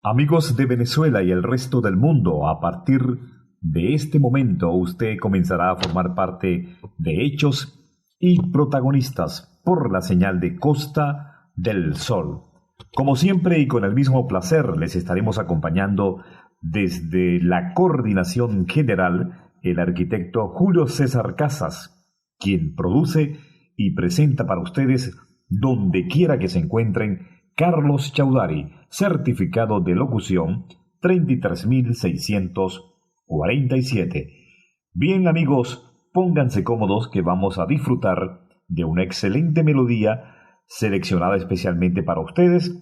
Amigos de Venezuela y el resto del mundo, a partir de este momento usted comenzará a formar parte de Hechos y Protagonistas por la señal de Costa del Sol. Como siempre y con el mismo placer, les estaremos acompañando desde la coordinación general el arquitecto Julio César Casas, quien produce y presenta para ustedes, donde quiera que se encuentren, Carlos Chaudhary, certificado de locución 33647. Bien amigos, pónganse cómodos que vamos a disfrutar de una excelente melodía seleccionada especialmente para ustedes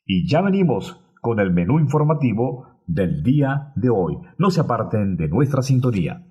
y ya venimos con el menú informativo del día de hoy. No se aparten de nuestra sintonía.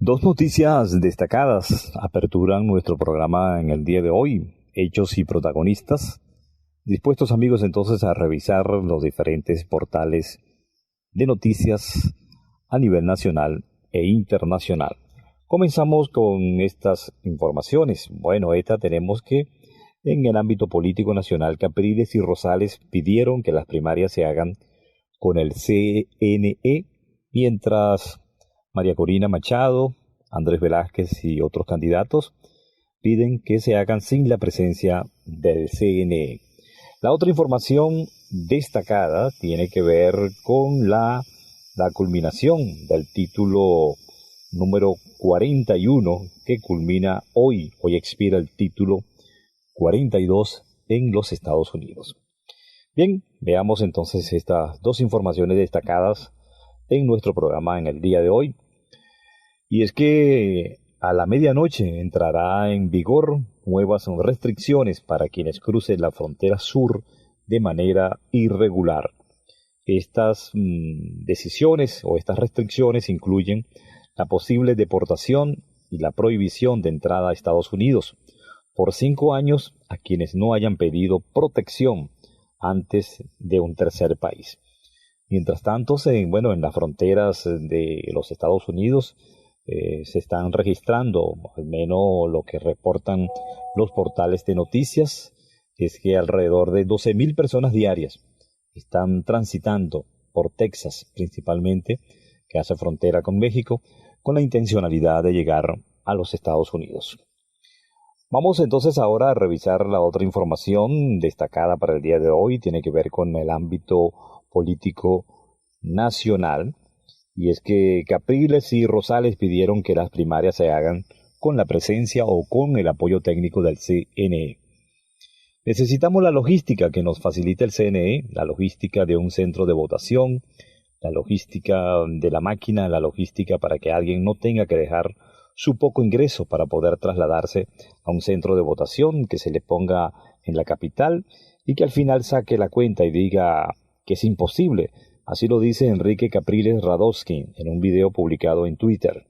Dos noticias destacadas aperturan nuestro programa en el día de hoy, Hechos y Protagonistas. Dispuestos amigos entonces a revisar los diferentes portales de noticias a nivel nacional e internacional. Comenzamos con estas informaciones. Bueno, tenemos que en el ámbito político nacional, Capriles y Rosales pidieron que las primarias se hagan con el CNE, mientras María Corina Machado, Andrés Velázquez y otros candidatos piden que se hagan sin la presencia del CNE. La otra información destacada tiene que ver con la culminación del título número 41 que culmina hoy. Hoy expira el título 42 en los Estados Unidos. Bien, veamos entonces estas dos informaciones destacadas en nuestro programa en el día de hoy. Y es que a la medianoche entrará en vigor nuevas restricciones para quienes crucen la frontera sur de manera irregular. Estas decisiones o estas restricciones incluyen la posible deportación y la prohibición de entrada a Estados Unidos por 5 años a quienes no hayan pedido protección antes de un tercer país. Mientras tanto, en las fronteras de los Estados Unidos se están registrando, al menos lo que reportan los portales de noticias, es que alrededor de 12,000 personas diarias están transitando por Texas principalmente, que hace frontera con México, con la intencionalidad de llegar a los Estados Unidos. Vamos entonces ahora a revisar la otra información destacada para el día de hoy. Tiene que ver con el ámbito político nacional. Y es que Capriles y Rosales pidieron que las primarias se hagan con la presencia o con el apoyo técnico del CNE. Necesitamos la logística que nos facilite el CNE, la logística de un centro de votación, la logística de la máquina, la logística para que alguien no tenga que dejar su poco ingreso para poder trasladarse a un centro de votación, que se le ponga en la capital y que al final saque la cuenta y diga que es imposible. Así lo dice Enrique Capriles Radowski en un video publicado en Twitter.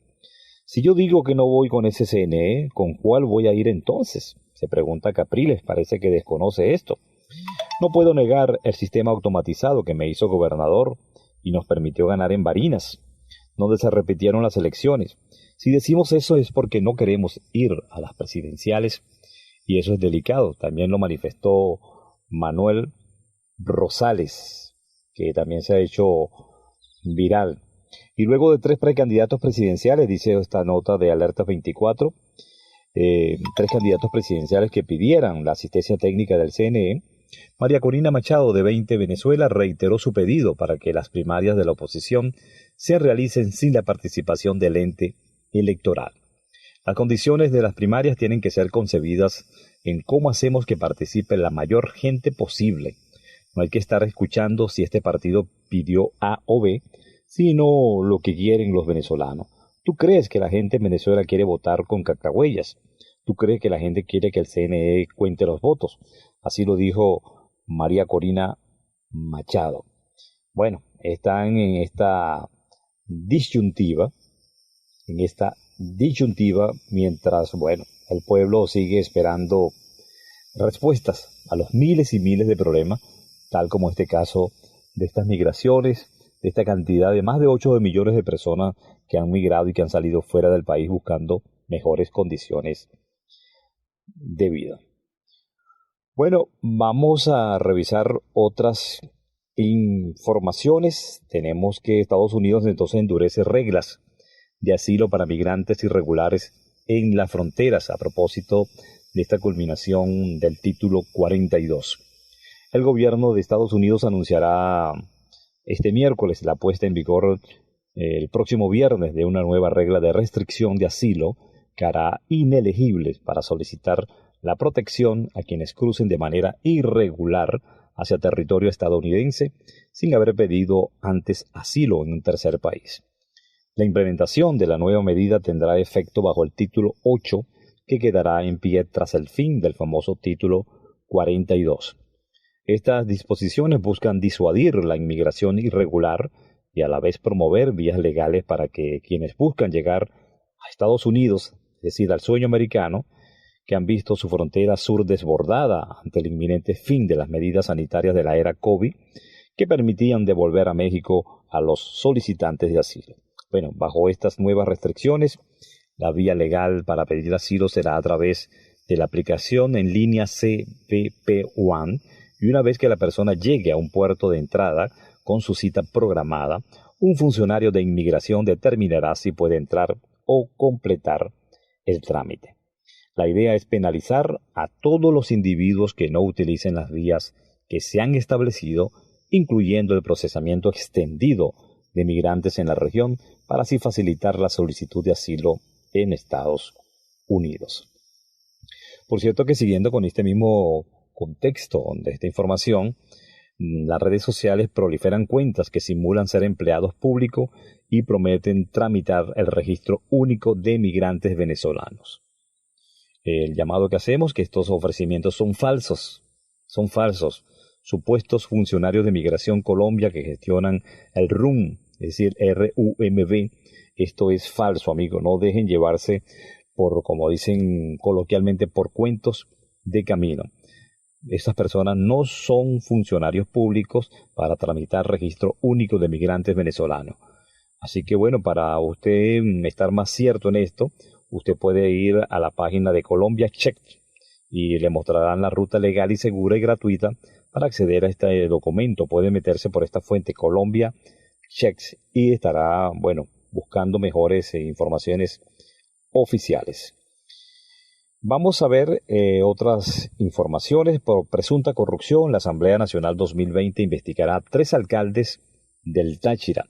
Si yo digo que no voy con ese CNE, ¿con cuál voy a ir entonces?, se pregunta Capriles, parece que desconoce esto. No puedo negar el sistema automatizado que me hizo gobernador y nos permitió ganar en Barinas, donde se repitieron las elecciones. Si decimos eso es porque no queremos ir a las presidenciales, y eso es delicado. También lo manifestó Manuel Rosales, que también se ha hecho viral. Y luego de 3 precandidatos presidenciales, dice esta nota de Alerta 24, 3 candidatos presidenciales que pidieran la asistencia técnica del CNE, María Corina Machado, de 20 Venezuela, reiteró su pedido para que las primarias de la oposición se realicen sin la participación del ente electoral. Las condiciones de las primarias tienen que ser concebidas en cómo hacemos que participe la mayor gente posible. No hay que estar escuchando si este partido pidió A o B, sino lo que quieren los venezolanos. ¿Tú crees que la gente en Venezuela quiere votar con cacahuellas? ¿Tú crees que la gente quiere que el CNE cuente los votos? Así lo dijo María Corina Machado. Bueno, están en esta disyuntiva mientras, el pueblo sigue esperando respuestas a los miles y miles de problemas, tal como este caso de estas migraciones, de esta cantidad de más de 8 millones de personas que han migrado y que han salido fuera del país buscando mejores condiciones de vida. Bueno, vamos a revisar otras informaciones. Tenemos que Estados Unidos entonces endurece reglas de asilo para migrantes irregulares en las fronteras a propósito de esta culminación del título 42. El gobierno de Estados Unidos anunciará este miércoles la puesta en vigor el próximo viernes de una nueva regla de restricción de asilo que hará inelegibles para solicitar la protección a quienes crucen de manera irregular hacia territorio estadounidense sin haber pedido antes asilo en un tercer país. La implementación de la nueva medida tendrá efecto bajo el título 8, que quedará en pie tras el fin del famoso título 42. Estas disposiciones buscan disuadir la inmigración irregular y a la vez promover vías legales para que quienes buscan llegar a Estados Unidos, es decir, al sueño americano, que han visto su frontera sur desbordada ante el inminente fin de las medidas sanitarias de la era COVID, que permitían devolver a México a los solicitantes de asilo. Bueno, bajo estas nuevas restricciones, la vía legal para pedir asilo será a través de la aplicación en línea CBP One, y una vez que la persona llegue a un puerto de entrada con su cita programada, un funcionario de inmigración determinará si puede entrar o completar el trámite. La idea es penalizar a todos los individuos que no utilicen las vías que se han establecido, incluyendo el procesamiento extendido de migrantes en la región para así facilitar la solicitud de asilo en Estados Unidos. Por cierto que siguiendo con este mismo contexto de esta información, las redes sociales proliferan cuentas que simulan ser empleados públicos y prometen tramitar el registro único de migrantes venezolanos. El llamado que hacemos que estos ofrecimientos son falsos. Supuestos funcionarios de Migración Colombia que gestionan el RUM, es decir, RUMB. Esto es falso, amigo. No dejen llevarse por, como dicen coloquialmente, por cuentos de camino. Estas personas no son funcionarios públicos para tramitar registro único de migrantes venezolanos. Así que bueno, para usted estar más cierto en esto, usted puede ir a la página de Colombia Check y le mostrarán la ruta legal y segura y gratuita para acceder a este documento. Puede meterse por esta fuente Colombia Check y estará, bueno, buscando mejores informaciones oficiales. Vamos a ver otras informaciones. Por presunta corrupción, la Asamblea Nacional 2020 investigará a 3 alcaldes del Táchira.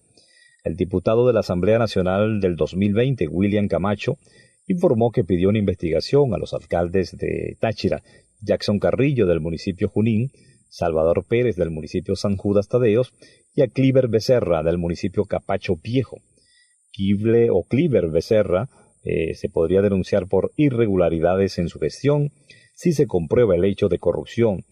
El diputado de la Asamblea Nacional del 2020, William Camacho, informó que pidió una investigación a los alcaldes de Táchira, Jackson Carrillo del municipio Junín, Salvador Pérez del municipio San Judas Tadeos y a Cliver Becerra del municipio Capacho Viejo. Cliver Becerra se podría denunciar por irregularidades en su gestión si se comprueba el hecho de corrupción.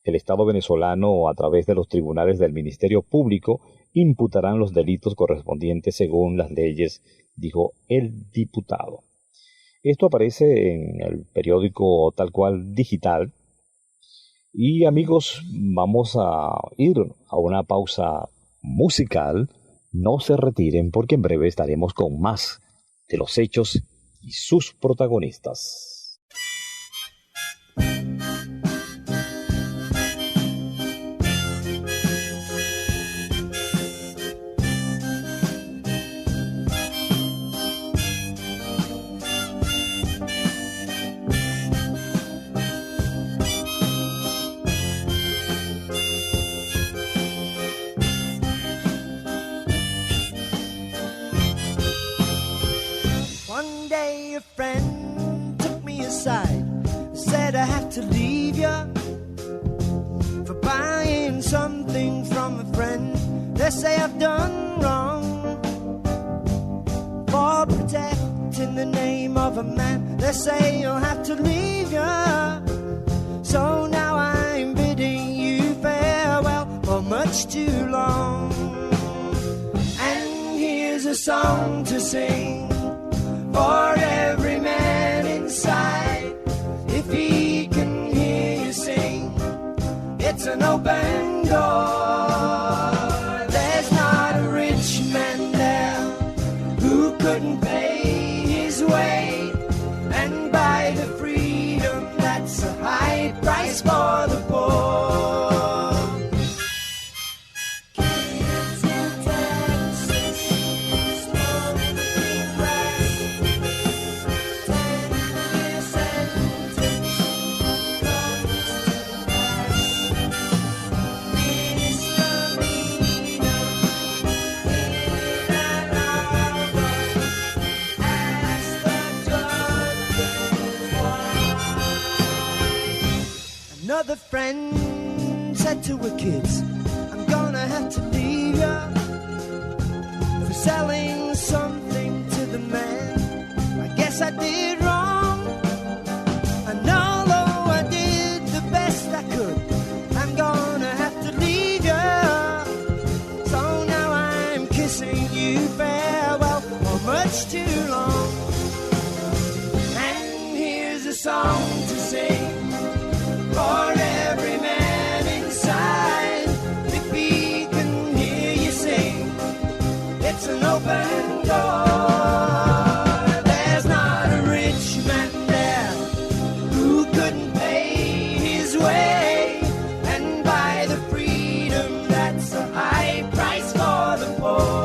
El Estado venezolano, a través de los tribunales del Ministerio Público, imputarán los delitos correspondientes según las leyes, dijo el diputado. Esto aparece en el periódico Tal Cual Digital. Y amigos, vamos a ir a una pausa musical. No se retiren porque en breve estaremos con más de los hechos y sus protagonistas. Said I have to leave you for buying something from a friend. They say I've done wrong for protecting the name of a man. They say you'll have to leave you. So now I'm bidding you farewell for much too long. And here's a song to sing for every man inside. If he can hear you sing, it's an open door. There's not a rich man there who couldn't pay his way and buy the freedom that's a high price for the poor. Another friend said to her kids, I'm gonna have to leave you for selling something to the man. I guess I did wrong, and although I did the best I could, I'm gonna have to leave you. So now I'm kissing you farewell for much too long. And here's a song to sing for every man inside. If he can hear you sing, it's an open door. There's not a rich man there who couldn't pay his way and buy the freedom that's a high price for the poor.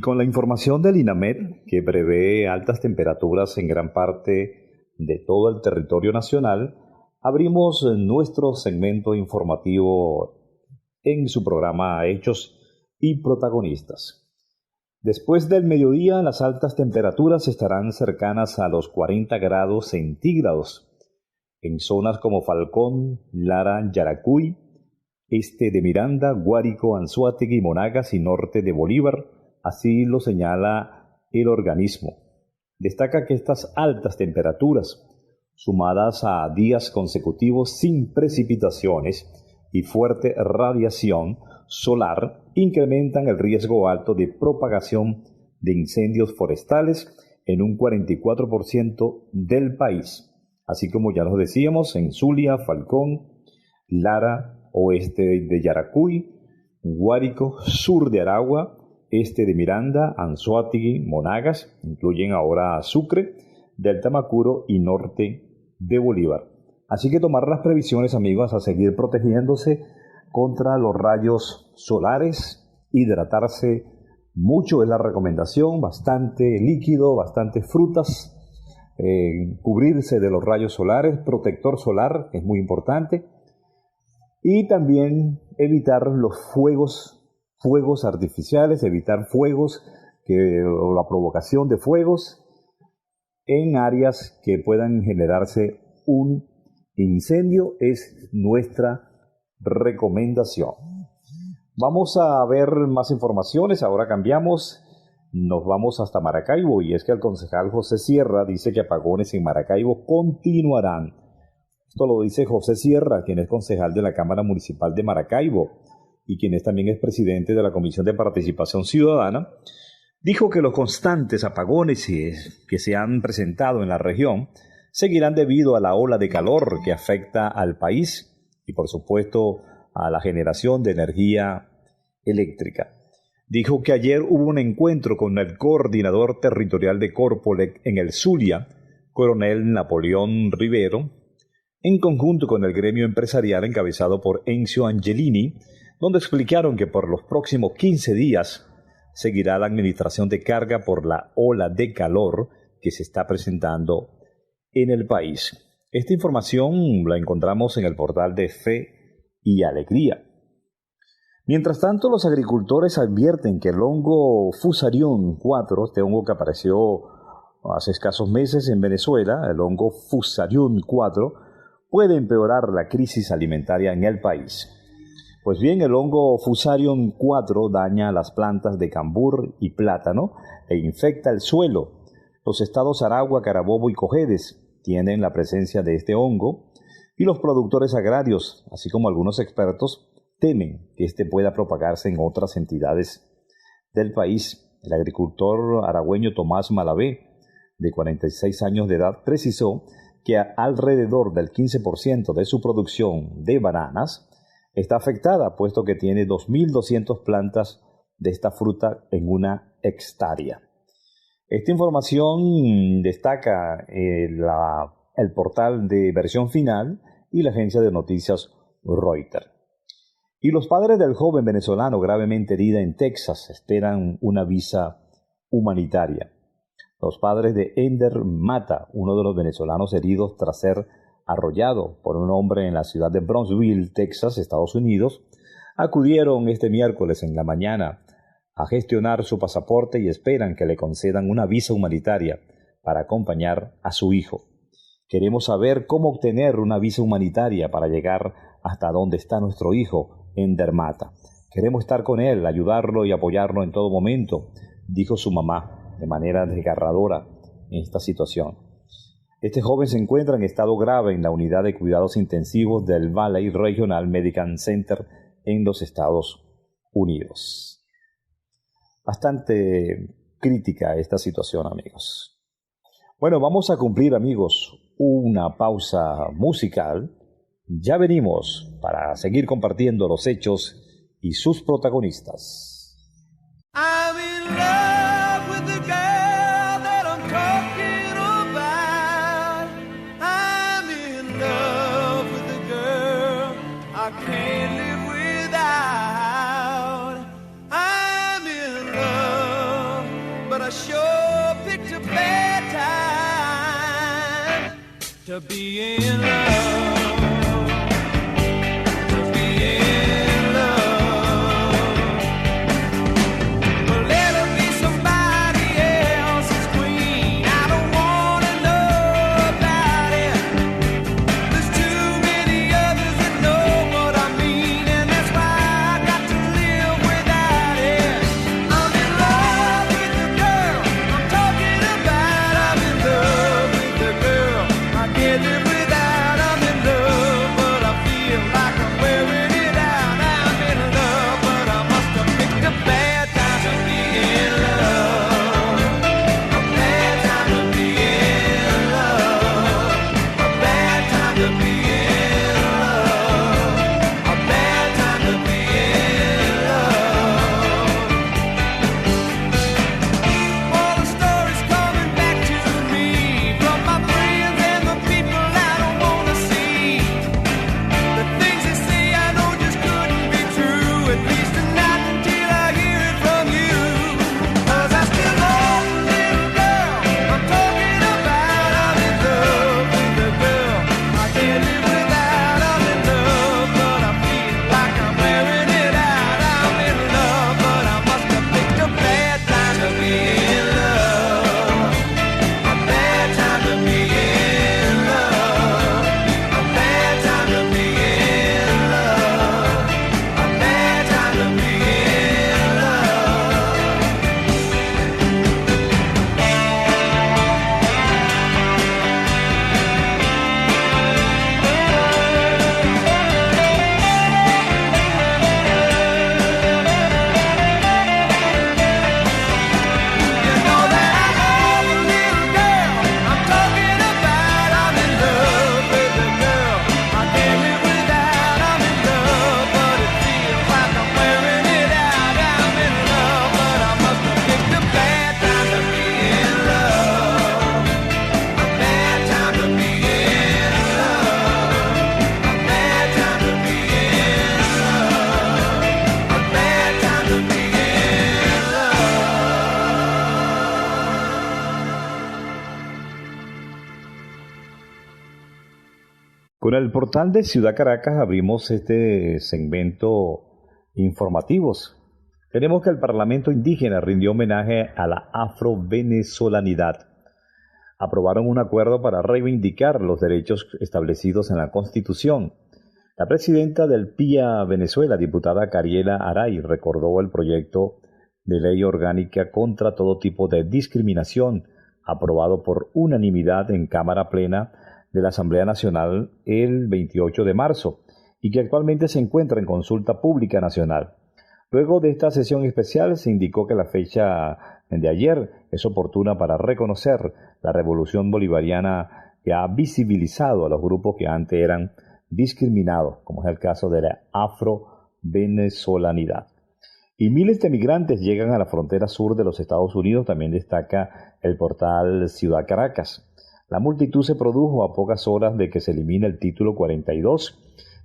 con la información del INAMED, que prevé altas temperaturas en gran parte de todo el territorio nacional, abrimos nuestro segmento informativo en su programa Hechos y Protagonistas. Después del mediodía, las altas temperaturas estarán cercanas a los 40 grados centígrados en zonas como Falcón, Lara, Yaracuy, este de Miranda, Guárico, Anzoátegui, Monagas y norte de Bolívar. Así lo señala el organismo. Destaca que estas altas temperaturas, sumadas a días consecutivos sin precipitaciones y fuerte radiación solar, incrementan el riesgo alto de propagación de incendios forestales en un 44% del país, así como ya lo decíamos en Zulia, Falcón, Lara, oeste de Yaracuy, Guárico, sur de Aragua, este de Miranda, Anzoátegui, Monagas, incluyen ahora Sucre, Delta Macuro y norte de Bolívar. Así que tomar las previsiones, amigos, a seguir protegiéndose contra los rayos solares, hidratarse mucho es la recomendación, bastante líquido, bastantes frutas, cubrirse de los rayos solares, protector solar es muy importante, y también evitar los fuegos artificiales, evitar fuegos o la provocación de fuegos en áreas que puedan generarse un incendio es nuestra recomendación. Vamos a ver más informaciones, ahora cambiamos, nos vamos hasta Maracaibo, y es que el concejal José Sierra dice que apagones en Maracaibo continuarán. Esto lo dice José Sierra, quien es concejal de la Cámara Municipal de Maracaibo y quien también es presidente de la Comisión de Participación Ciudadana. Dijo que los constantes apagones que se han presentado en la región seguirán debido a la ola de calor que afecta al país y, por supuesto, a la generación de energía eléctrica. Dijo que ayer hubo un encuentro con el coordinador territorial de Corpolec en el Zulia, coronel Napoleón Rivero, en conjunto con el gremio empresarial encabezado por Encio Angelini, donde explicaron que por los próximos 15 días seguirá la administración de carga por la ola de calor que se está presentando en el país. Esta información la encontramos en el portal de Fe y Alegría. Mientras tanto, los agricultores advierten que el hongo Fusarium 4, este hongo que apareció hace escasos meses en Venezuela, el hongo Fusarium 4, puede empeorar la crisis alimentaria en el país. Pues bien, el hongo Fusarium 4 daña las plantas de cambur y plátano e infecta el suelo. Los estados Aragua, Carabobo y Cojedes tienen la presencia de este hongo y los productores agrarios, así como algunos expertos, temen que este pueda propagarse en otras entidades del país. El agricultor aragüeño Tomás Malavé, de 46 años de edad, precisó que alrededor del 15% de su producción de bananas está afectada, puesto que tiene 2.200 plantas de esta fruta en una hectárea. Esta información destaca el portal de Versión Final y la agencia de noticias Reuters. Y los padres del joven venezolano gravemente herido en Texas esperan una visa humanitaria. Los padres de Ender Mata, uno de los venezolanos heridos tras ser arrollado por un hombre en la ciudad de Brownsville, Texas, Estados Unidos, acudieron este miércoles en la mañana a gestionar su pasaporte y esperan que le concedan una visa humanitaria para acompañar a su hijo. Queremos saber cómo obtener una visa humanitaria para llegar hasta donde está nuestro hijo, Ender Mata. Queremos estar con él, ayudarlo y apoyarlo en todo momento, dijo su mamá de manera desgarradora en esta situación. Este joven se encuentra en estado grave en la unidad de cuidados intensivos del Valley Regional Medical Center en los Estados Unidos. Bastante crítica esta situación, amigos. Bueno, vamos a cumplir, amigos, una pausa musical. Ya venimos para seguir compartiendo los hechos y sus protagonistas. I'm in love with the girl that I'm talking about. I'm in love with the girl I can't live without. I'm in love to be in love, to be in love. But let her be somebody else's queen. I don't wanna know about it. There's too many others that know what I mean, and that's why I got to live without it. I'm in love with the girl I'm talking about. I'm in love with the girl I can't live without. I'm in love, but I feel like I'm wearing it out. I'm in love, but I must have picked a bad time to be in love. A bad time to be in love. A bad time to be in love. A bad time to be in love. All the stories coming back to me from my friends and the people I don't wanna see. The things they say I know just couldn't be true, at least not until I hear it from you. 'Cause I still love the little girl I'm talking about. I'm in love with the girl I can't live without. I'm in love, but I feel like I'm wearing it out. I'm in love, but I must have picked a bad time to be in love. A bad time to be in love. A bad time to be in love. A bad time to be in love. You know that I love the little girl I'm talking about. I'm in love with the girl I can't live without. I'm in love, but it feels like I'm wearing it out. I'm in love, but I must have picked a bad time to be in love. A bad time to be in love. A bad time to be in love. A bad time to be in love. Con el portal de Ciudad Caracas abrimos este segmento informativos. Tenemos que el Parlamento indígena rindió homenaje a la afro-venezolanidad. Aprobaron un acuerdo para reivindicar los derechos establecidos en la Constitución. La presidenta del PIA Venezuela, diputada Cariela Aray, recordó el proyecto de ley orgánica contra todo tipo de discriminación, aprobado por unanimidad en Cámara Plena de la Asamblea Nacional el 28 de marzo y que actualmente se encuentra en consulta pública nacional. Luego de esta sesión especial se indicó que la fecha de ayer es oportuna para reconocer la revolución bolivariana que ha visibilizado a los grupos que antes eran discriminados, como es el caso de la afro-venezolanidad. Y miles de migrantes llegan a la frontera sur de los Estados Unidos, también destaca el portal Ciudad Caracas. La multitud se produjo a pocas horas de que se elimine el título 42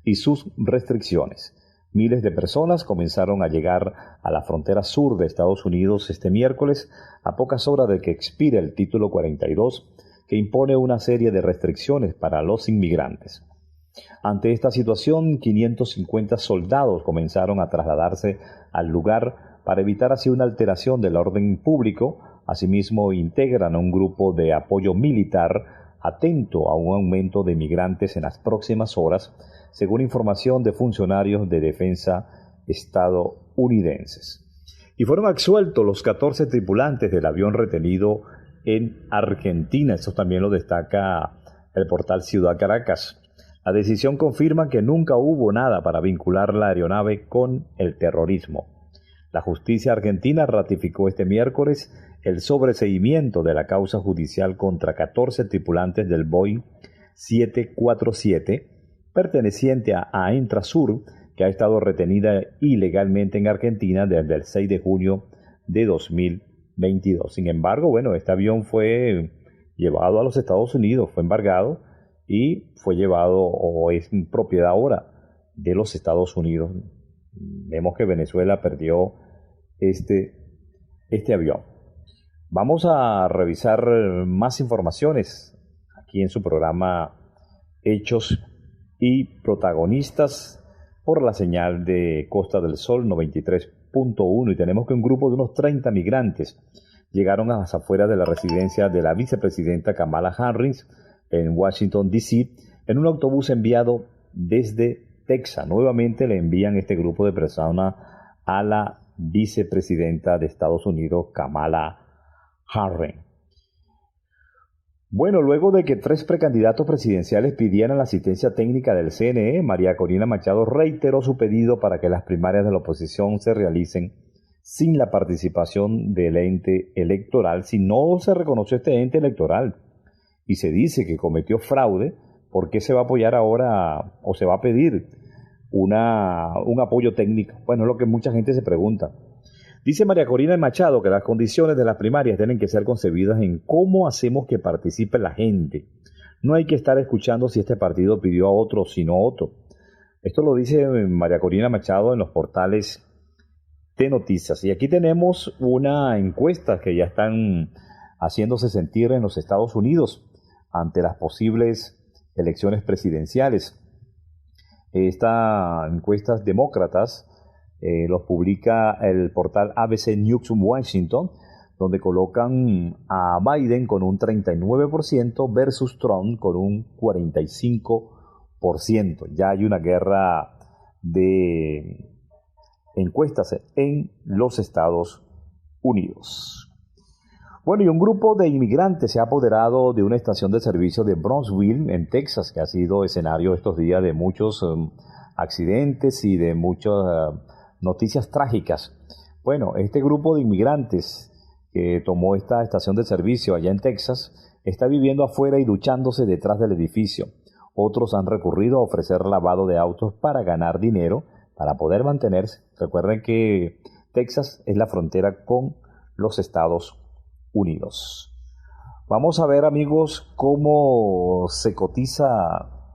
y sus restricciones. Miles de personas comenzaron a llegar a la frontera sur de Estados Unidos este miércoles a pocas horas de que expire el título 42, que impone una serie de restricciones para los inmigrantes. Ante esta situación, 550 soldados comenzaron a trasladarse al lugar para evitar así una alteración del orden público. Asimismo, integran a un grupo de apoyo militar atento a un aumento de migrantes en las próximas horas, según información de funcionarios de defensa estadounidenses. Y fueron absueltos los 14 tripulantes del avión retenido en Argentina. Eso también lo destaca el portal Ciudad Caracas. La decisión confirma que nunca hubo nada para vincular la aeronave con el terrorismo. La justicia argentina ratificó este miércoles el sobreseimiento de la causa judicial contra 14 tripulantes del Boeing 747, perteneciente a Entrasur, que ha estado retenida ilegalmente en Argentina desde el 6 de junio de 2022. Sin embargo, este avión fue llevado a los Estados Unidos, fue embargado y fue llevado o es propiedad ahora de los Estados Unidos. Vemos que Venezuela perdió este avión. Vamos a revisar más informaciones aquí aquí en su programa Hechos y Protagonistas por la señal de Costa del Sol 93.1, y tenemos que un grupo de unos 30 migrantes llegaron a las afueras de la residencia de la vicepresidenta Kamala Harris en Washington, D.C., en un autobús enviado desde Texas. Nuevamente le envían este grupo de personas a la vicepresidenta de Estados Unidos, Kamala Harris. Bueno, luego de que 3 precandidatos presidenciales pidieran la asistencia técnica del CNE, María Corina Machado reiteró su pedido para que las primarias de la oposición se realicen sin la participación del ente electoral, si no se reconoció este ente electoral y se dice que cometió fraude. ¿Por qué se va a apoyar ahora o se va a pedir un apoyo técnico? Bueno, es lo que mucha gente se pregunta. Dice María Corina Machado que las condiciones de las primarias tienen que ser concebidas en cómo hacemos que participe la gente. No hay que estar escuchando si este partido pidió a otro o si no a otro. Esto lo dice María Corina Machado en los portales de noticias. Y aquí tenemos una encuesta que ya están haciéndose sentir en los Estados Unidos ante las posibles elecciones presidenciales. Esta encuestas demócratas los publica el portal ABC News Washington, donde colocan a Biden con un 39% versus Trump con un 45%. Ya hay una guerra de encuestas en los Estados Unidos. Bueno, y un grupo de inmigrantes se ha apoderado de una estación de servicio de Brownsville, en Texas, que ha sido escenario estos días de muchos accidentes y de muchas noticias trágicas. Bueno, este grupo de inmigrantes que tomó esta estación de servicio allá en Texas está viviendo afuera y duchándose detrás del edificio. Otros han recurrido a ofrecer lavado de autos para ganar dinero, para poder mantenerse. Recuerden que Texas es la frontera con los Estados Unidos. Vamos a ver, amigos, cómo se cotiza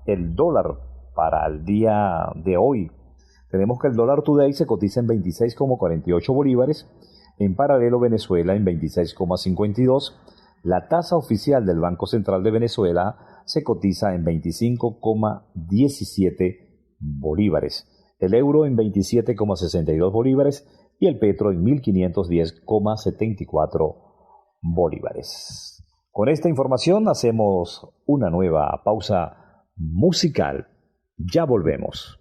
el dólar para el día de hoy. Tenemos que el dólar today se cotiza en 26,48 bolívares, en paralelo Venezuela en 26,52. La tasa oficial del Banco Central de Venezuela se cotiza en 25,17 bolívares. El euro en 27,62 bolívares y el petro en 1510,74 bolívares. Con esta información hacemos una nueva pausa musical. Ya volvemos.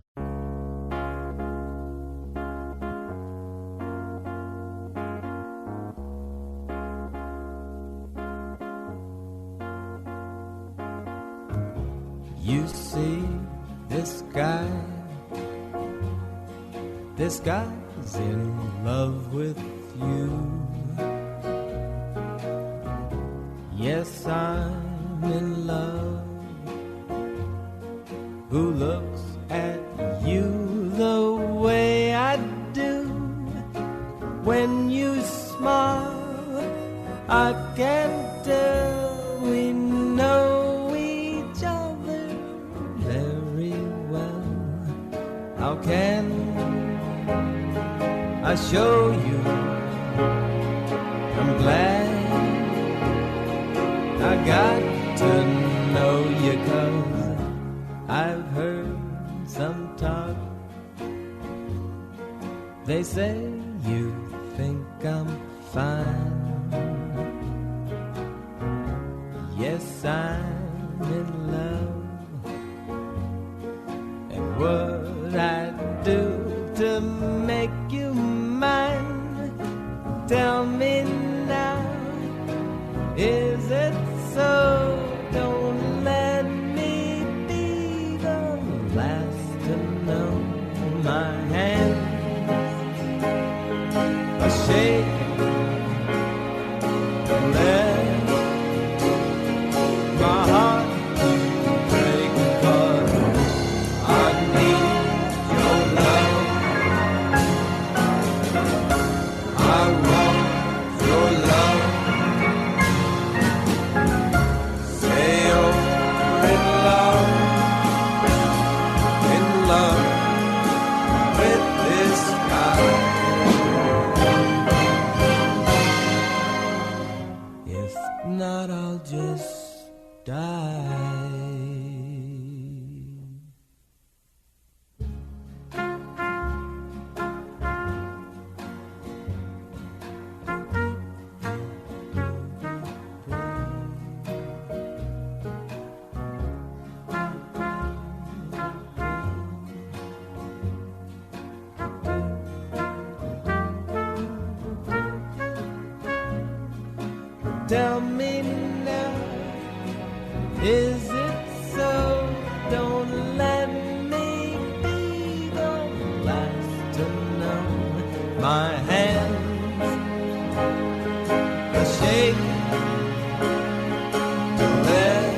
You see this guy's in love with you. Yes, I'm in love. Who looks at you the way I do? When you smile, I can tell we know each other very well. How can I show you? I'm glad I got to know you, 'cause I've heard some talk. They say you think I'm fine. Yes, I'm in love. And what I do to make you mine? Tell me now, is it so? Don't let me be the last to know. My hands are shaking, let my heart die. Tell me now, is it so? Don't let me be the last to know. My hands are shaking to let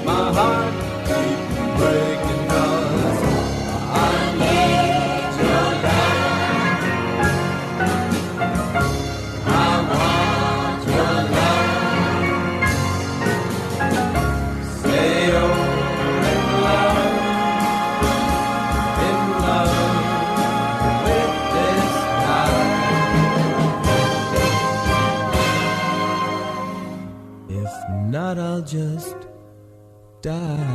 my heart keep breaking 'cause I need your love. I want your love. Say you're in love with this night. If not, I'll just die.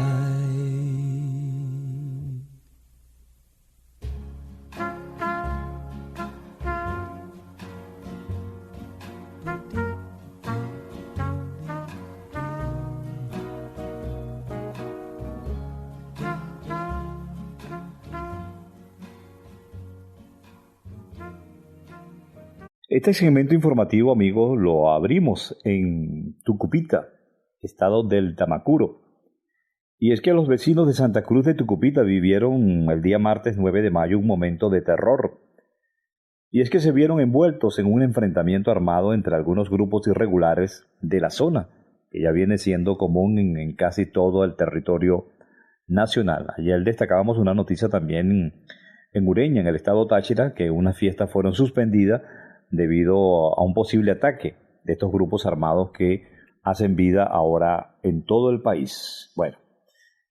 Este segmento informativo, amigos, lo abrimos en Tucupita, estado del Tamacuro. Y es que los vecinos de Santa Cruz de Tucupita vivieron el día martes 9 de mayo un momento de terror. Y es que se vieron envueltos en un enfrentamiento armado entre algunos grupos irregulares de la zona, que ya viene siendo común en casi todo el territorio nacional. Ayer destacábamos una noticia también en Ureña, en el estado Táchira, que unas fiestas fueron suspendidas debido a un posible ataque de estos grupos armados que hacen vida ahora en todo el país. Bueno,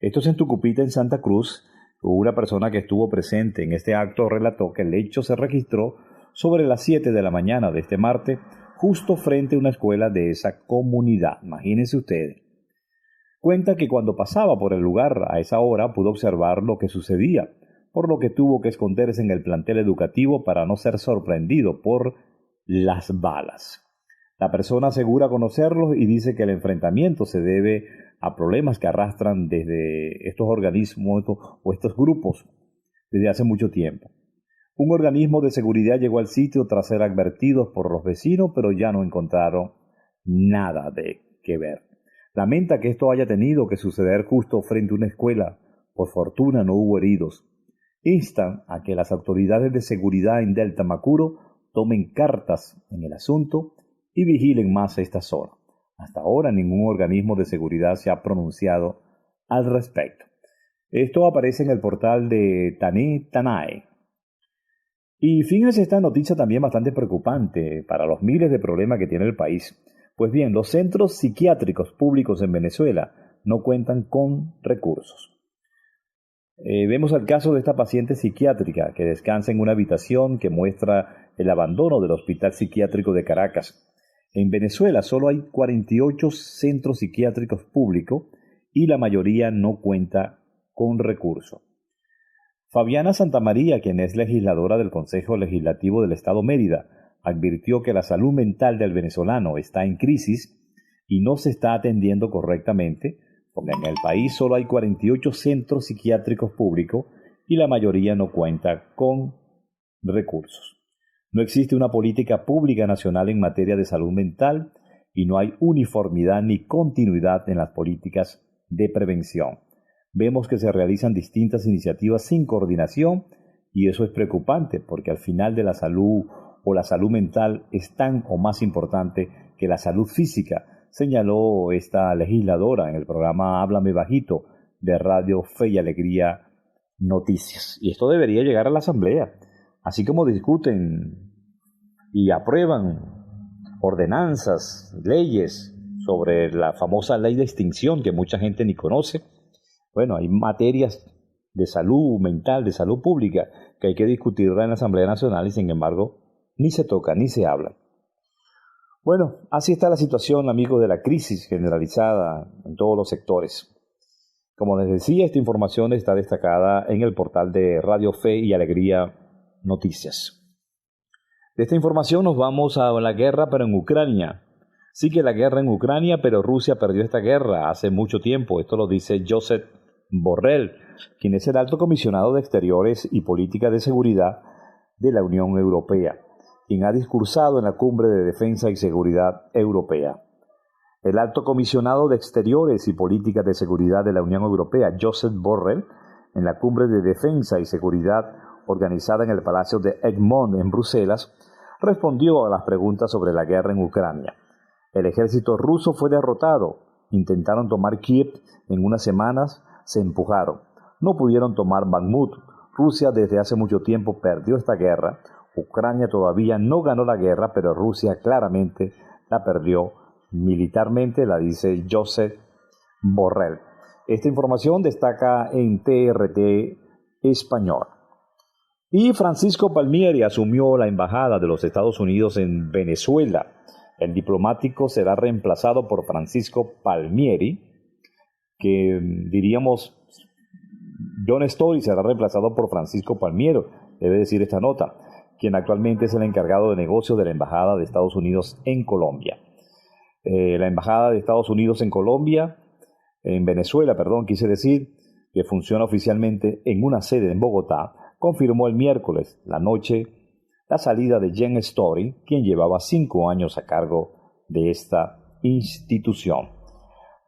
esto es en Tucupita, en Santa Cruz. Una persona que estuvo presente en este acto relató que el hecho se registró sobre las 7 de la mañana de este martes, justo frente a una escuela de esa comunidad. Imagínense ustedes. Cuenta que cuando pasaba por el lugar a esa hora pudo observar lo que sucedía, por lo que tuvo que esconderse en el plantel educativo para no ser sorprendido por las balas. La persona asegura conocerlos y dice que el enfrentamiento se debe a problemas que arrastran desde estos organismos o estos grupos desde hace mucho tiempo. Un organismo de seguridad llegó al sitio tras ser advertidos por los vecinos, pero ya no encontraron nada de qué ver. Lamenta que esto haya tenido que suceder justo frente a una escuela. Por fortuna no hubo heridos. Instan a que las autoridades de seguridad en Delta Macuro tomen cartas en el asunto y vigilen más esta zona. Hasta ahora ningún organismo de seguridad se ha pronunciado al respecto. Esto aparece en el portal de Tané Tanae. Y fíjense esta noticia también bastante preocupante para los miles de problemas que tiene el país. Pues bien, los centros psiquiátricos públicos en Venezuela no cuentan con recursos. Vemos el caso de esta paciente psiquiátrica que descansa en una habitación que muestra el abandono del Hospital Psiquiátrico de Caracas. En Venezuela solo hay 48 centros psiquiátricos públicos y la mayoría no cuenta con recursos. Fabiana Santamaría, quien es legisladora del Consejo Legislativo del Estado Mérida, advirtió que la salud mental del venezolano está en crisis y no se está atendiendo correctamente, porque en el país solo hay 48 centros psiquiátricos públicos y la mayoría no cuenta con recursos. No existe una política pública nacional en materia de salud mental y no hay uniformidad ni continuidad en las políticas de prevención. Vemos que se realizan distintas iniciativas sin coordinación y eso es preocupante porque al final de la salud o la salud mental es tan o más importante que la salud física, señaló esta legisladora en el programa Háblame Bajito de Radio Fe y Alegría Noticias. Y esto debería llegar a la Asamblea. Así como discuten y aprueban ordenanzas, leyes sobre la famosa ley de extinción que mucha gente ni conoce, bueno, hay materias de salud mental, de salud pública, que hay que discutirla en la Asamblea Nacional y sin embargo ni se toca ni se habla. Bueno, así está la situación, amigos, de la crisis generalizada en todos los sectores. Como les decía, esta información está destacada en el portal de Radio Fe y Alegría Noticias. De esta información nos vamos a la guerra, pero en Ucrania. Sigue la guerra en Ucrania, pero Rusia perdió esta guerra hace mucho tiempo. Esto lo dice Josep Borrell, quien es el alto comisionado de Exteriores y Política de Seguridad de la Unión Europea, quien ha discursado en la Cumbre de Defensa y Seguridad Europea. El alto comisionado de Exteriores y Política de Seguridad de la Unión Europea, Josep Borrell, en la Cumbre de Defensa y Seguridad organizada en el Palacio de Egmont en Bruselas, respondió a las preguntas sobre la guerra en Ucrania. El ejército ruso fue derrotado. Intentaron tomar Kiev en unas semanas, se empujaron. No pudieron tomar Bakhmut. Rusia desde hace mucho tiempo perdió esta guerra. Ucrania todavía no ganó la guerra, pero Rusia claramente la perdió militarmente, la dice Josep Borrell. Esta información destaca en TRT Español. Y Francisco Palmieri asumió la embajada de los Estados Unidos en Venezuela. El diplomático será reemplazado por Francisco Palmieri, que diríamos John Story será reemplazado por Francisco Palmieri, debe decir esta nota, quien actualmente es el encargado de negocios de la Embajada de Estados Unidos en Colombia. La Embajada de Estados Unidos en Venezuela, quise decir, que funciona oficialmente en una sede en Bogotá, confirmó el miércoles, la noche, la salida de Jen Story, quien llevaba 5 años a cargo de esta institución.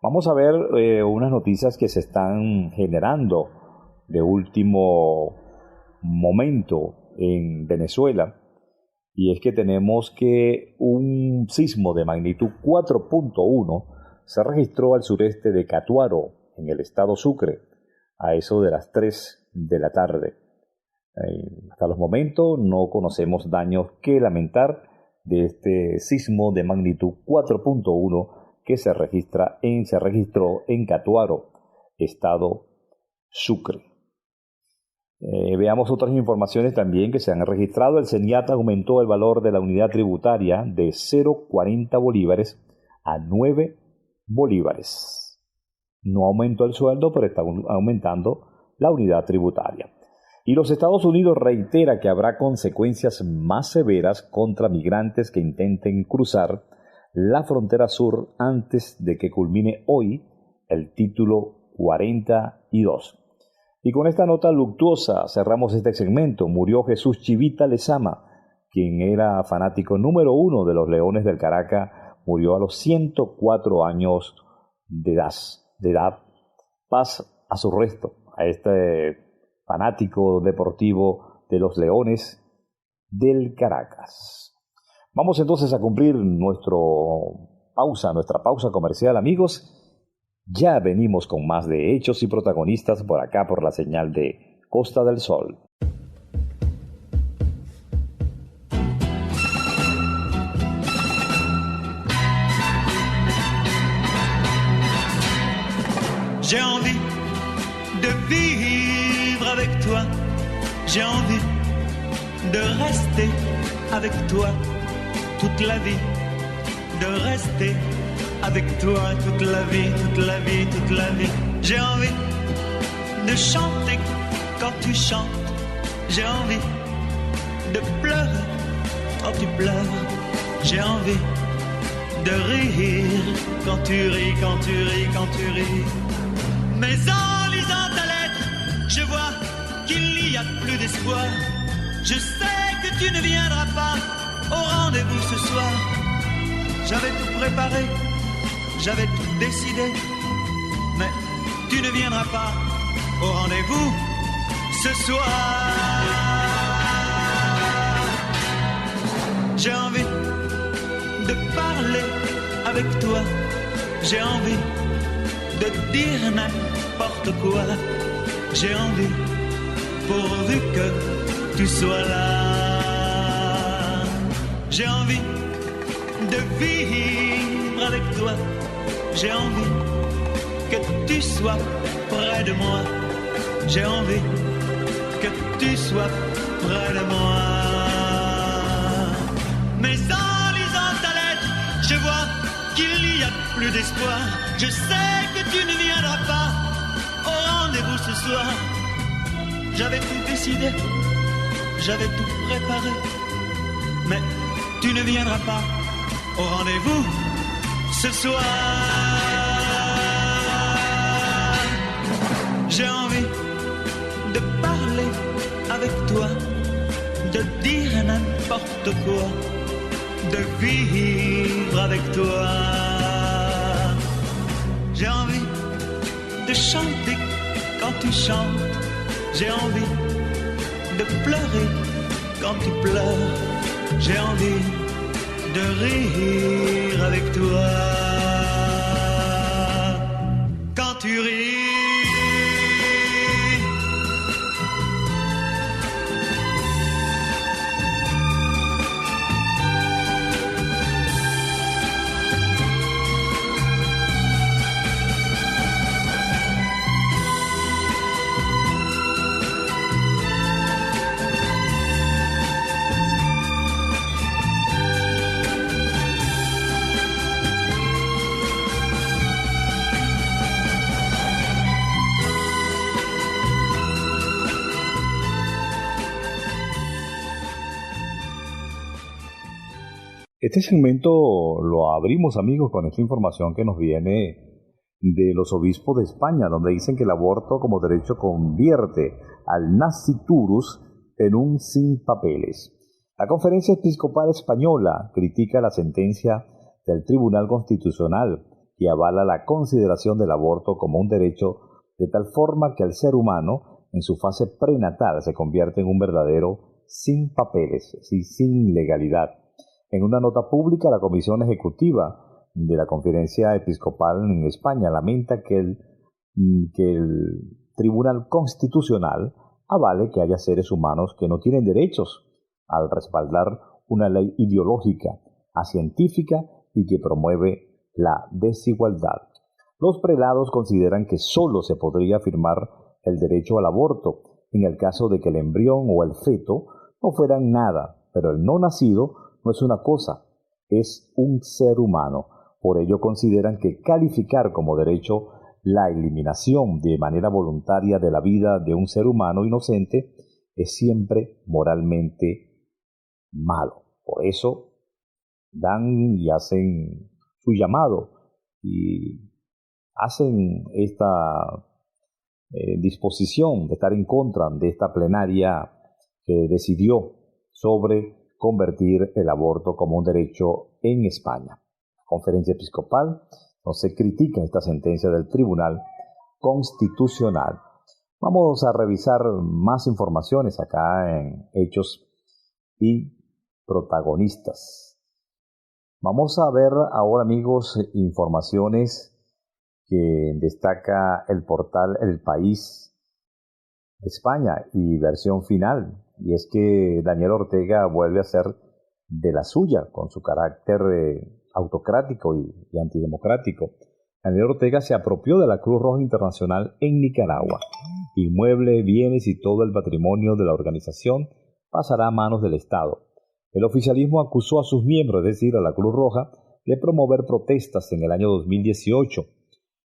Vamos a ver unas noticias que se están generando de último momento en Venezuela, y es que tenemos que un sismo de magnitud 4.1 se registró al sureste de Catuaro, en el estado Sucre, a eso de las 3 de la tarde. Hasta los momentos no conocemos daños que lamentar de este sismo de magnitud 4.1 que se registró en Catuaro, estado Sucre. Veamos otras informaciones también que se han registrado. El CENIAT aumentó el valor de la unidad tributaria de 0,40 bolívares a 9 bolívares. No aumentó el sueldo, pero está aumentando la unidad tributaria. Y los Estados Unidos reitera que habrá consecuencias más severas contra migrantes que intenten cruzar la frontera sur antes de que culmine hoy el título 42. Y con esta nota luctuosa cerramos este segmento. Murió Jesús Chivita Lezama, quien era fanático número 1 de los Leones del Caracas. Murió a los 104 años de edad. Paz a su resto, a este fanático deportivo de los Leones del Caracas. Vamos entonces a cumplir nuestra pausa comercial, amigos. Ya venimos con más de Hechos y Protagonistas por acá, por la señal de Costa del Sol. J'ai envie de vivre avec toi, j'ai envie de rester avec toi toute la vie, de rester avec toi toute la vie, toute la vie, toute la vie. J'ai envie de chanter quand tu chantes, j'ai envie de pleurer quand tu pleures, j'ai envie de rire quand tu ris, quand tu ris, quand tu ris. Mais en lisant ta lettre, je vois qu'il n'y a plus d'espoir. Je sais que tu ne viendras pas au rendez-vous ce soir. J'avais tout préparé, j'avais tout décidé, mais tu ne viendras pas au rendez-vous ce soir. J'ai envie de parler avec toi, j'ai envie de dire n'importe quoi, j'ai envie pourvu que tu sois là. J'ai envie de vivre avec toi, j'ai envie que tu sois près de moi, j'ai envie que tu sois près de moi. Mais en lisant ta lettre, a plus d'espoir. Je sais que tu ne viendras pas au rendez-vous ce soir. J'avais tout décidé, j'avais tout préparé, mais tu ne viendras pas au rendez-vous ce soir. J'ai envie de parler avec toi, de dire n'importe quoi, de vivre avec toi. J'ai envie de chanter quand tu chantes. J'ai envie de pleurer quand tu pleures. J'ai envie de rire avec toi. Quand tu ris, este segmento lo abrimos, amigos, con esta información que nos viene de los obispos de España, donde dicen que el aborto como derecho convierte al nasciturus en un sin papeles. La Conferencia Episcopal Española critica la sentencia del Tribunal Constitucional y avala la consideración del aborto como un derecho de tal forma que el ser humano, en su fase prenatal, se convierte en un verdadero sin papeles, sin legalidad. En una nota pública, la Comisión Ejecutiva de la Conferencia Episcopal en España lamenta que el Tribunal Constitucional avale que haya seres humanos que no tienen derechos al respaldar una ley ideológica, acientífica y que promueve la desigualdad. Los prelados consideran que solo se podría afirmar el derecho al aborto en el caso de que el embrión o el feto no fueran nada, pero el no nacido no es una cosa, es un ser humano. Por ello consideran que calificar como derecho la eliminación de manera voluntaria de la vida de un ser humano inocente es siempre moralmente malo. Por eso dan y hacen su llamado y hacen esta disposición de estar en contra de esta plenaria que decidió sobre convertir el aborto como un derecho en España. La Conferencia Episcopal entonces critica esta sentencia del Tribunal Constitucional. Vamos a revisar más informaciones acá en Hechos y Protagonistas. Vamos a ver ahora, amigos, informaciones que destaca el portal El País de España y Versión Final. Y es que Daniel Ortega vuelve a ser de la suya con su carácter autocrático y antidemocrático. Daniel Ortega se apropió de la Cruz Roja Internacional en Nicaragua. Inmuebles, bienes y todo el patrimonio de la organización pasará a manos del Estado. El oficialismo acusó a sus miembros, es decir, a la Cruz Roja, de promover protestas en el año 2018.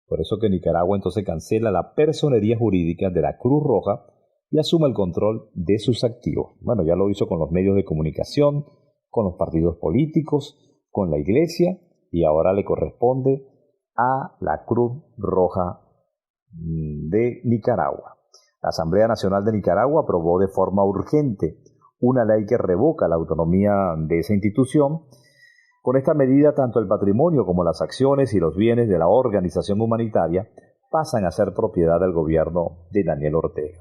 Por eso que Nicaragua entonces cancela la personería jurídica de la Cruz Roja y asume el control de sus activos. Bueno, ya lo hizo con los medios de comunicación, con los partidos políticos, con la Iglesia, y ahora le corresponde a la Cruz Roja de Nicaragua. La Asamblea Nacional de Nicaragua aprobó de forma urgente una ley que revoca la autonomía de esa institución. Con esta medida, tanto el patrimonio como las acciones y los bienes de la organización humanitaria pasan a ser propiedad del gobierno de Daniel Ortega.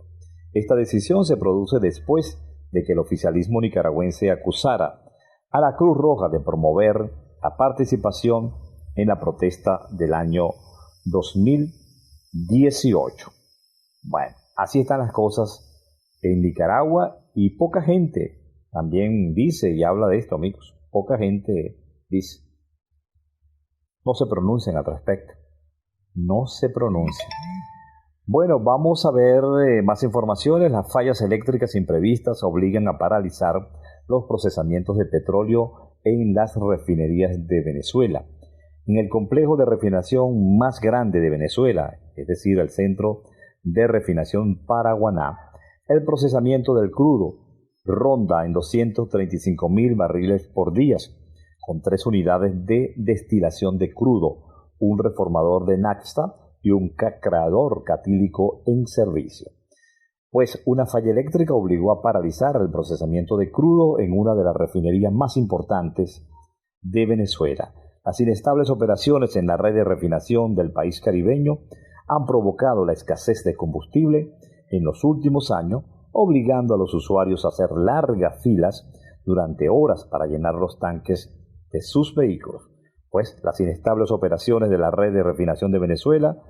Esta decisión se produce después de que el oficialismo nicaragüense acusara a la Cruz Roja de promover la participación en la protesta del año 2018. Bueno, así están las cosas en Nicaragua y poca gente también dice y habla de esto, amigos. Poca gente dice. No se pronuncian al respecto. No se pronuncian. Bueno, vamos a ver más informaciones. Las fallas eléctricas imprevistas obligan a paralizar los procesamientos de petróleo en las refinerías de Venezuela. en el complejo de refinación más grande de Venezuela, es decir, el Centro de Refinación Paraguaná, el procesamiento del crudo ronda en 235.000 barriles por día, con 3 unidades de destilación de crudo, un reformador de naphtha y un creador catílico en servicio. Pues una falla eléctrica obligó a paralizar el procesamiento de crudo en una de las refinerías más importantes de Venezuela. Las inestables operaciones en la red de refinación del país caribeño han provocado la escasez de combustible en los últimos años, obligando a los usuarios a hacer largas filas durante horas para llenar los tanques de sus vehículos. Pues las inestables operaciones de la red de refinación de Venezuela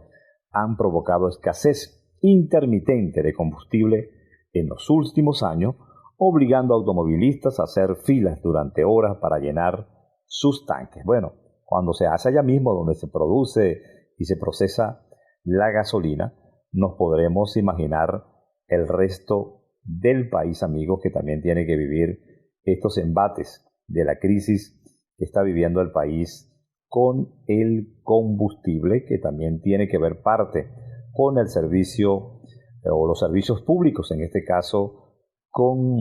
han provocado escasez intermitente de combustible en los últimos años, obligando a automovilistas a hacer filas durante horas para llenar sus tanques. Bueno, cuando se hace allá mismo donde se produce y se procesa la gasolina, nos podremos imaginar el resto del país, amigos, que también tiene que vivir estos embates de la crisis que está viviendo el país con el combustible, que también tiene que ver parte con el servicio o los servicios públicos, en este caso con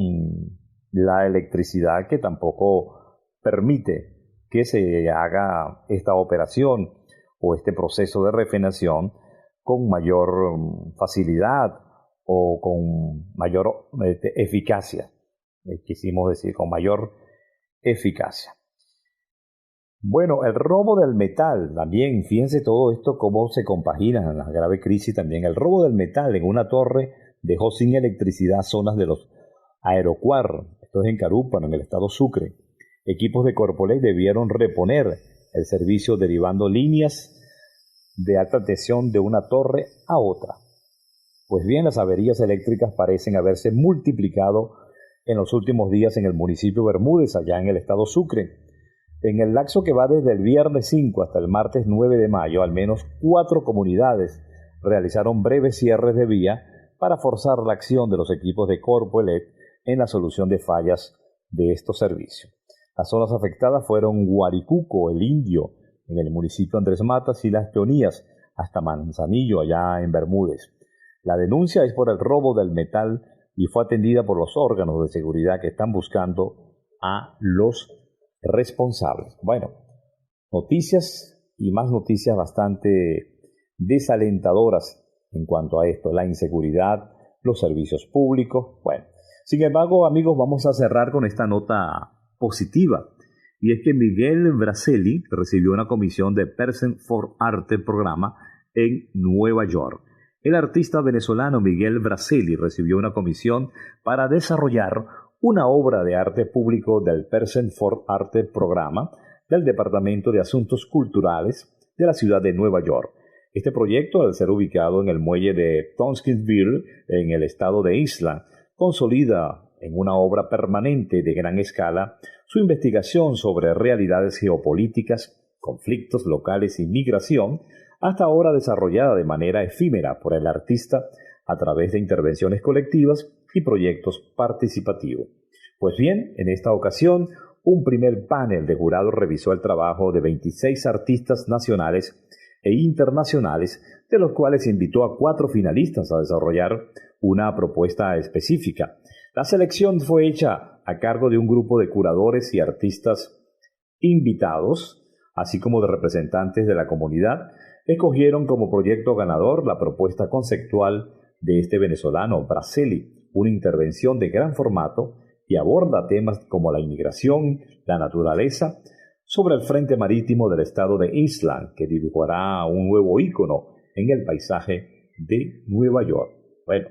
la electricidad, que tampoco permite que se haga esta operación o este proceso de refinación con mayor facilidad o con mayor eficacia. Quisimos decir, con mayor eficacia. Bueno, el robo del metal, también, fíjense todo esto cómo se compagina en la grave crisis también. El robo del metal en una torre dejó sin electricidad zonas de los Aerocuar, esto es en Carúpano, en el estado Sucre. Equipos de Corpoelec debieron reponer el servicio derivando líneas de alta tensión de una torre a otra. Pues bien, las averías eléctricas parecen haberse multiplicado en los últimos días en el municipio Bermúdez, allá en el estado Sucre. En el lapso que va desde el viernes 5 hasta el martes 9 de mayo, al menos 4 comunidades realizaron breves cierres de vía para forzar la acción de los equipos de Corpoelec en la solución de fallas de estos servicios. Las zonas afectadas fueron Guaricuco, El Indio, en el municipio Andrés Matas, y Las Peonías, hasta Manzanillo, allá en Bermúdez. La denuncia es por el robo del metal y fue atendida por los órganos de seguridad que están buscando a los responsables. Bueno, noticias y más noticias bastante desalentadoras en cuanto a esto, la inseguridad, los servicios públicos. Bueno, sin embargo, amigos, vamos a cerrar con esta nota positiva, y es que Miguel Braceli recibió una comisión de Person for Arte programa en Nueva York. El artista venezolano Miguel Braceli recibió una comisión para desarrollar una obra de arte público del Person for Arte programa del Departamento de Asuntos Culturales de la ciudad de Nueva York. Este proyecto, al ser ubicado en el muelle de Tompkinsville, en el estado de Island, consolida en una obra permanente de gran escala su investigación sobre realidades geopolíticas, conflictos locales y migración, hasta ahora desarrollada de manera efímera por el artista a través de intervenciones colectivas y proyectos participativos. Pues bien, en esta ocasión, un primer panel de jurado revisó el trabajo de 26 artistas nacionales e internacionales, de los cuales invitó a 4 finalistas a desarrollar una propuesta específica. La selección fue hecha a cargo de un grupo de curadores y artistas invitados, así como de representantes de la comunidad. Escogieron como proyecto ganador la propuesta conceptual de este venezolano, Braceli, una intervención de gran formato y aborda temas como la inmigración, la naturaleza, sobre el frente marítimo del estado de Island, que dibujará un nuevo ícono en el paisaje de Nueva York. Bueno,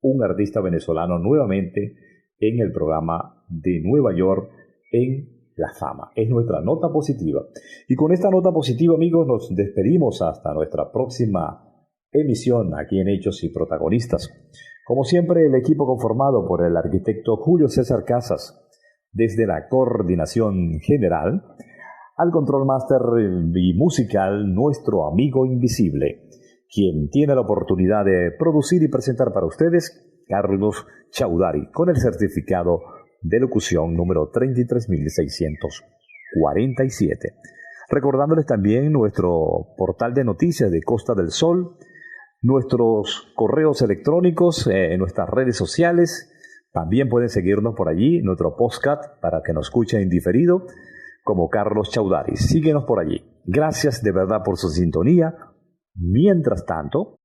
un artista venezolano nuevamente en el programa de Nueva York en La Fama. Es nuestra nota positiva. Y con esta nota positiva, amigos, nos despedimos hasta nuestra próxima emisión aquí en Hechos y Protagonistas. Como siempre, el equipo conformado por el arquitecto Julio César Casas, desde la coordinación general, al control máster y musical, nuestro amigo invisible, quien tiene la oportunidad de producir y presentar para ustedes, Carlos Chaudhary, con el certificado de locución número 33.647. Recordándoles también nuestro portal de noticias de Costa del Sol, nuestros correos electrónicos en nuestras redes sociales. También pueden seguirnos por allí, nuestro podcast para que nos escuchen en diferido, como Carlos Chaudaris. Síguenos por allí. Gracias de verdad por su sintonía. Mientras tanto,